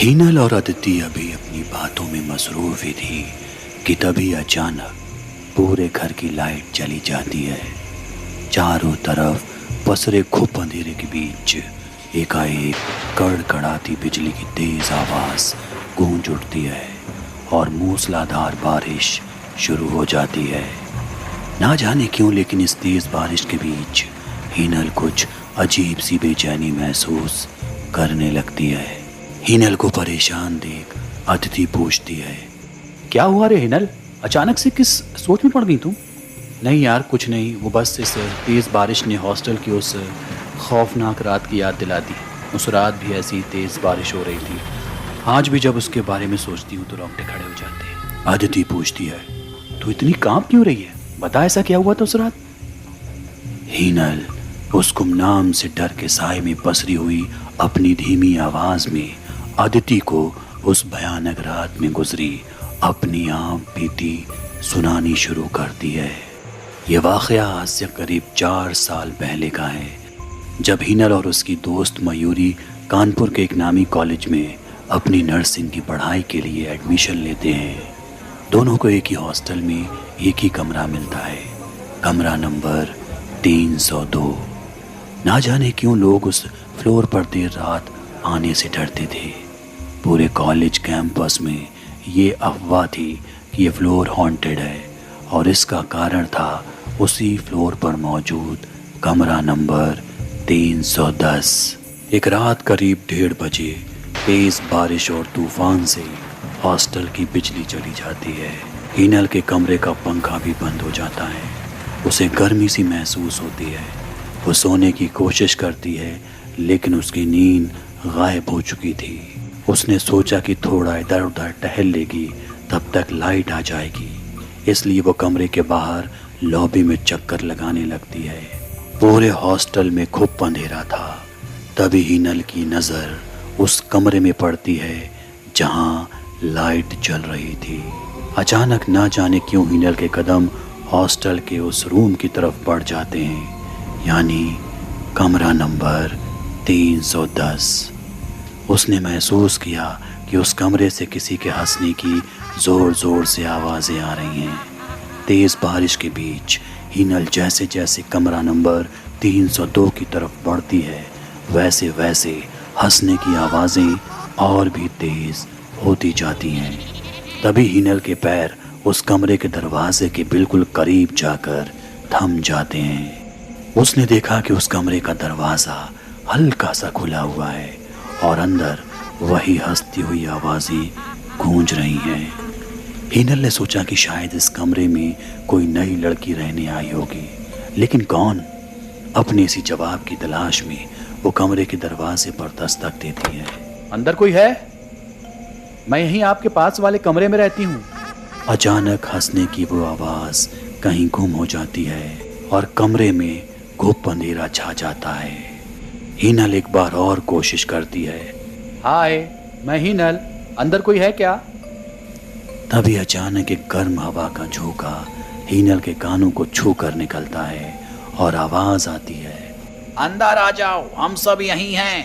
हीनल और अदिति अभी अपनी बातों में मसरूफ ही थी कि तभी अचानक पूरे घर की लाइट चली जाती है। चारों तरफ पसरे खूब अंधेरे के बीच एकाएक कड़कड़ाती बिजली की तेज आवाज़ गूंज उठती है और मूसलाधार बारिश शुरू हो जाती है। ना जाने क्यों, लेकिन इस तेज बारिश के बीच हीनल कुछ अजीब सी बेचैनी महसूस करने लगती है। हीनल को परेशान देख अदिति पूछती है, क्या हुआ रे हिनल, अचानक से किस सोच में पड़ गई तू? नहीं यार, कुछ नहीं, वो बस इस तेज़ बारिश ने हॉस्टल की उस खौफनाक रात की याद दिला दी। उस रात भी ऐसी तेज़ बारिश हो रही थी। आज भी जब उसके बारे में सोचती हूँ तो रोंगटे खड़े हो जाते हैं। अदिति पूछती है, तो इतनी कांप क्यों रही है? बता, ऐसा क्या हुआ था उस रात? हीनल उस गुमनाम से डर के साए में पसरी हुई अपनी धीमी आवाज़ में अदिति को उस भयानक रात में गुजरी अपनी आप बीती सुनानी शुरू करती है। ये वाक़या आज से करीब 4 साल पहले का है, जब हीनल और उसकी दोस्त मयूरी कानपुर के एक नामी कॉलेज में अपनी नर्सिंग की पढ़ाई के लिए एडमिशन लेते हैं। दोनों को एक ही हॉस्टल में एक ही कमरा मिलता है, कमरा नंबर 302। ना जाने क्यों लोग उस फ्लोर पर देर रात आने से डरते थे। पूरे कॉलेज कैंपस में ये अफवाह थी कि ये फ्लोर हॉन्टेड है, और इसका कारण था उसी फ्लोर पर मौजूद कमरा नंबर 310। एक रात करीब 1:30 बजे तेज बारिश और तूफान से हॉस्टल की बिजली चली जाती है। हीनल के कमरे का पंखा भी बंद हो जाता है। उसे गर्मी सी महसूस होती है। वो सोने की कोशिश करती है, लेकिन उसकी नींद गायब हो चुकी थी। उसने सोचा कि थोड़ा इधर उधर टहल लेगी, तब तक लाइट आ जाएगी, इसलिए वो कमरे के बाहर लॉबी में चक्कर लगाने लगती है। पूरे हॉस्टल में खूब अंधेरा था। तभी हीनल की नज़र उस कमरे में पड़ती है जहाँ लाइट जल रही थी। अचानक ना जाने क्यों हीनल के कदम हॉस्टल के उस रूम की तरफ बढ़ जाते हैं, यानी कमरा नंबर 310। उसने महसूस किया कि उस कमरे से किसी के हंसने की ज़ोर ज़ोर से आवाज़ें आ रही हैं। तेज़ बारिश के बीच हीनल जैसे जैसे कमरा नंबर 302 की तरफ बढ़ती है, वैसे वैसे हंसने की आवाज़ें और भी तेज़ होती जाती हैं। तभी हीनल के पैर उस कमरे के दरवाजे के बिल्कुल करीब जाकर थम जाते हैं। उसने देखा कि उस कमरे का दरवाज़ा हल्का सा खुला हुआ है और अंदर वही हंसती हुई आवाज़ें गूंज रही हैं। हीनल ने सोचा कि शायद इस कमरे में कोई नई लड़की रहने आई होगी, लेकिन कौन? अपने इसी जवाब की तलाश में वो कमरे के दरवाजे पर दस्तक देती है। अंदर कोई है? मैं यहीं आपके पास वाले कमरे में रहती हूँ। अचानक हंसने की वो आवाज़ कहीं गुम हो जाती है और कमरे में घुप अंधेरा छा जाता है। हीनल एक बार और कोशिश करती है, हाय, मैं हीनल, अंदर कोई है क्या? तभी अचानक एक गर्म हवा का झोंका हीनल के कानों को छू कर निकलता है और आवाज़ आती है, अंदर आ जाओ, हम सब यहीं हैं।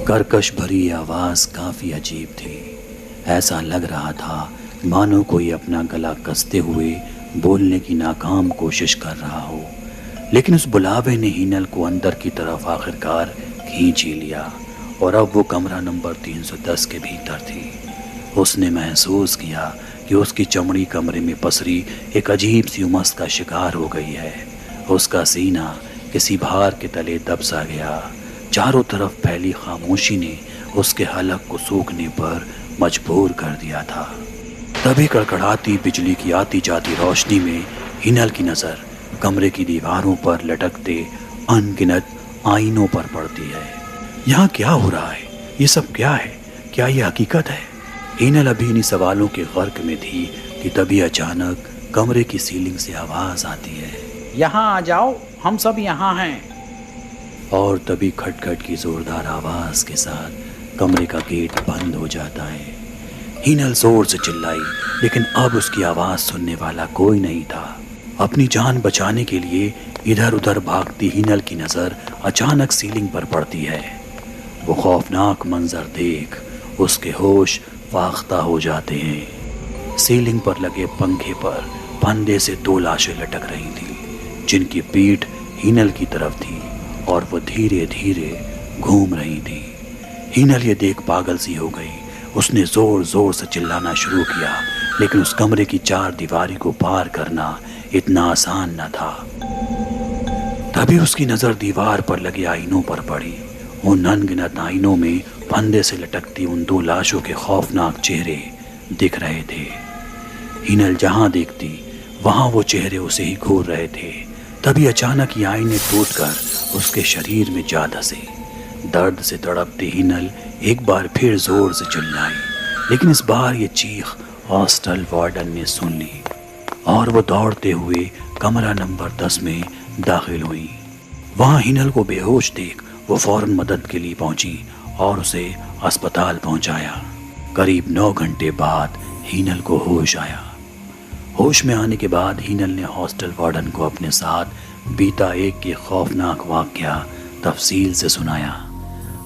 कर्कश भरी आवाज़ काफ़ी अजीब थी। ऐसा लग रहा था मानो कोई अपना गला कसते हुए बोलने की नाकाम कोशिश कर रहा हो, लेकिन उस बुलावे ने हीनल को अंदर की तरफ आखिरकार खींच ही लिया और अब वो कमरा नंबर 310 के भीतर थी। उसने महसूस किया कि उसकी चमड़ी कमरे में पसरी एक अजीब सी उमस का शिकार हो गई है। उसका सीना किसी भार के तले दब सा गया। चारों तरफ फैली खामोशी ने उसके हलक को सूखने पर मजबूर कर दिया था। तभी कड़कड़ाती बिजली की आती जाती रोशनी में हीनल की नज़र कमरे की दीवारों पर लटकते अनगिनत आईनों पर पड़ती है। यहाँ क्या हो रहा है? ये सब क्या है? क्या ये हकीकत है? हीनल अभी इन्हीं सवालों के गर्क में थी कि तभी अचानक कमरे की सीलिंग से आवाज़ आती है, यहाँ आ जाओ, हम सब यहाँ हैं। और तभी खटखट की जोरदार आवाज़ के साथ कमरे का गेट बंद हो जाता है। हीनल जोर से चिल्लाई, लेकिन अब उसकी आवाज़ सुनने वाला कोई नहीं था। अपनी जान बचाने के लिए इधर उधर भागती हीनल की नज़र अचानक सीलिंग पर पड़ती है। वो खौफनाक मंजर देख उसके होश फाख्ता हो जाते हैं। सीलिंग पर लगे पंखे पर फंदे से 2 लाशें लटक रही थीं, जिनकी पीठ हीनल की तरफ थी और वो धीरे धीरे घूम रही थी। हीनल ये देख पागल सी हो गई। उसने जोर जोर से चिल्लाना शुरू किया, लेकिन उस कमरे की 4 दीवारी को पार करना इतना आसान न था। तभी उसकी नजर दीवार पर लगे आईनों पर पड़ी। उन अनगिनत आईनों में फंदे से लटकती उन 2 लाशों के खौफनाक चेहरे दिख रहे थे। हीनल जहां देखती वहां वो चेहरे उसे ही घूर रहे थे। तभी अचानक ये आईने टूटकर उसके शरीर में जा धंसे। दर्द से तड़पती हीनल एक बार फिर जोर से चिल्लाई, लेकिन इस बार ये चीख हॉस्टल वार्डन ने सुन ली और वो दौड़ते हुए कमरा नंबर 10 में दाखिल हुई। वहां हीनल को बेहोश देख वो फौरन मदद के लिए पहुंची और उसे अस्पताल पहुंचाया। करीब 9 घंटे बाद हीनल को होश आया। होश में आने के बाद हीनल ने हॉस्टल वार्डन को अपने साथ बीता एक के खौफनाक वाकया तफसील से सुनाया।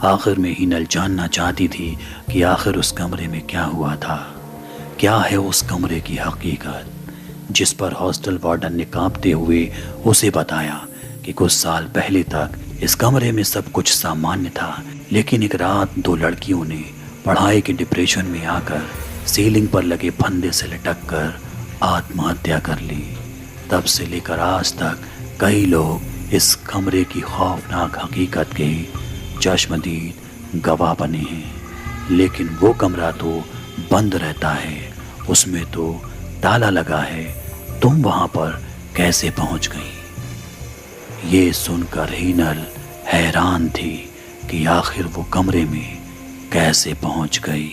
आखिर में हीनल जानना चाहती थी कि आखिर उस कमरे में क्या हुआ था, क्या है उस कमरे की हकीकत, जिस पर हॉस्टल वार्डन ने कांपते हुए उसे बताया कि कुछ साल पहले तक इस कमरे में सब कुछ सामान्य था, लेकिन एक रात 2 लड़कियों ने पढ़ाई के डिप्रेशन में आकर सीलिंग पर लगे फंदे से लटक कर आत्महत्या कर ली। तब से लेकर आज तक कई लोग इस कमरे की खौफनाक हकीकत के चश्मदीद गवाह बने हैं, लेकिन वो कमरा तो बंद रहता है, उसमें तो ताला लगा है। तुम वहां पर कैसे पहुंच गई? ये सुनकर हीनल हैरान थी कि आखिर वो कमरे में कैसे पहुंच गई।